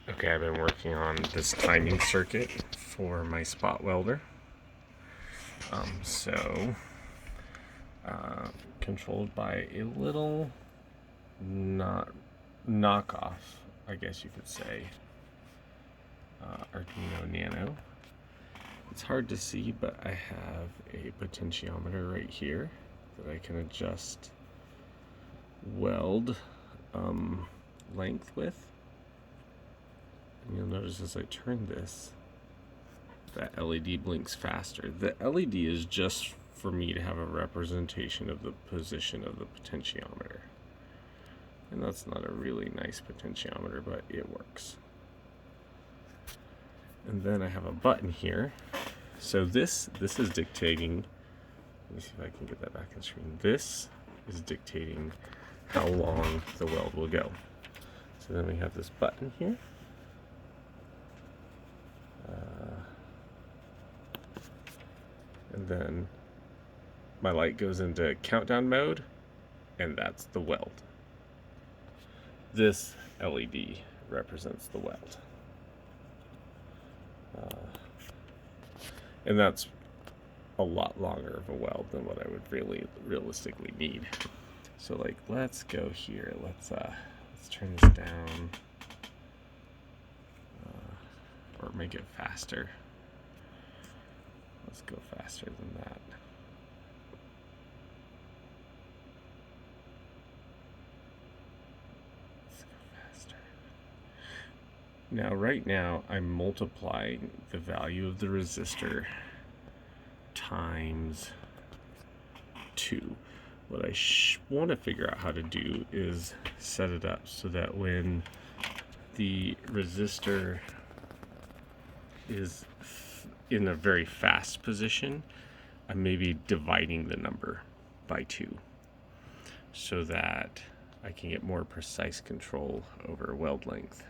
Okay, I've been working on this timing circuit for my spot welder. So, controlled by a little knockoff, I guess you could say, Arduino Nano. It's hard to see, but I have a potentiometer right here that I can adjust weld length with. And you'll notice as I turn this, that LED blinks faster. The LED is just for me to have a representation of the position of the potentiometer. And that's not a really nice potentiometer, but it works. And then I have a button here. So this is dictating, let me see if I can get that back on screen. This is dictating how long the weld will go. So then we have this button here. And then my light goes into countdown mode, and that's the weld. This LED represents the weld. And that's a lot longer of a weld than what I would really realistically need. So like, let's go here. Let's turn this down, or make it faster. Let's go faster than that. Let's go faster. Now, right now, I'm multiplying the value of the resistor times 2. What I want to figure out how to do is set it up so that when the resistor is in a very fast position, I'm maybe dividing the number by 2 so that I can get more precise control over weld length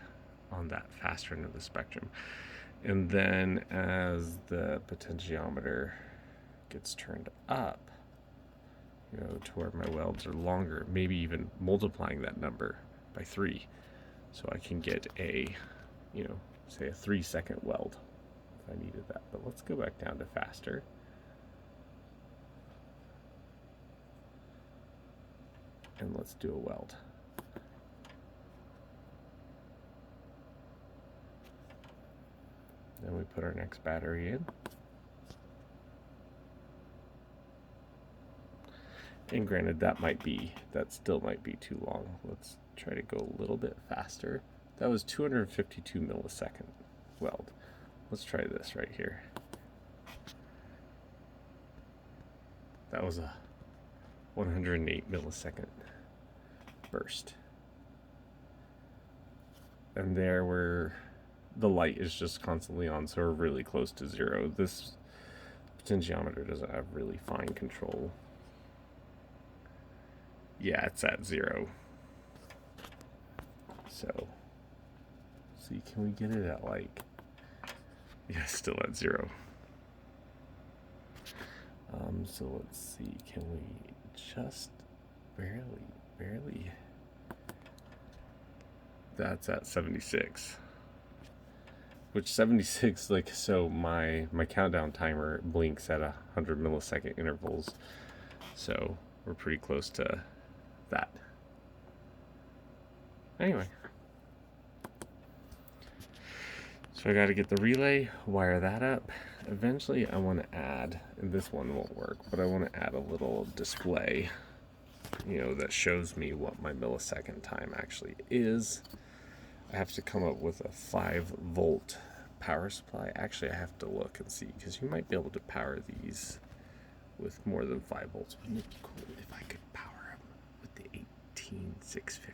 on that faster end of the spectrum. And then as the potentiometer gets turned up, to where my welds are longer, maybe even multiplying that number by 3, so I can get a, say a 3-second weld if I needed that. But let's go back down to faster. And let's do a weld. Then we put our next battery in. And granted, that still might be too long. Let's try to go a little bit faster. That was 252 millisecond weld. Let's try this right here. That was a 108 millisecond burst. And there the light is just constantly on, so we're really close to 0. This potentiometer doesn't have really fine control. Yeah, it's at 0. So, see, can we get it at yeah, still at 0. So let's see, can we just barely, that's at 76. Which 76, so my countdown timer blinks at 100 millisecond intervals. So we're pretty close to that. Anyway. So I got to get the relay, wire that up. Eventually I want to add, and this one won't work, but I want to add a little display, that shows me what my millisecond time actually is. I have to come up with a 5-volt power supply. Actually, I have to look and see, because you might be able to power these with more than 5 volts. Wouldn't it be cool if I could power them with the 18650?